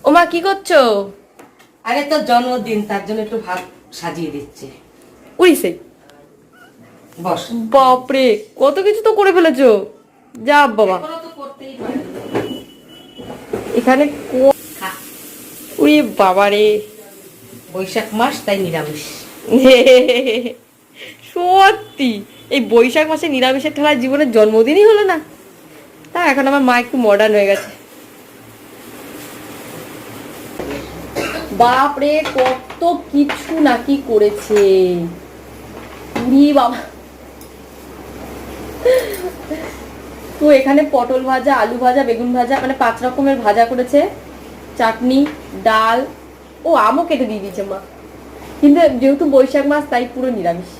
ও মা কি করছো? আরে তোর জন্মদিন, তার জন্য একটু ভাত সাজিয়ে দিচ্ছে। উড়িছে। বস। বাপরে, কত কিছু তো করে ফেলেছো। যা বাবা। এখনো তো করতেই পারি। এখানে খা। উড়ি বাবারে। বৈশাখ মাস, তাই নিরামিষ। সত্যি এই বৈশাখ মাসে নিরামিষের ঠেলায় জীবনের জন্মদিনই হলো না। তা এখন আমার মা একটু মডার্ন হয়ে গেছে। বাপরে, কত কিছু নাকি করেছে। উড়ি বাবা। তো এখানে পটল ভাজা, আলু ভাজা, বেগুন ভাজা, মানে 5 রকমের ভাজা করেছে, চাটনি, ডাল, ও আমও কেটে দিয়ে দিয়েছে মা। কিন্তু যেহেতু বৈশাখ মাস তাই পুরো নিরামিষ।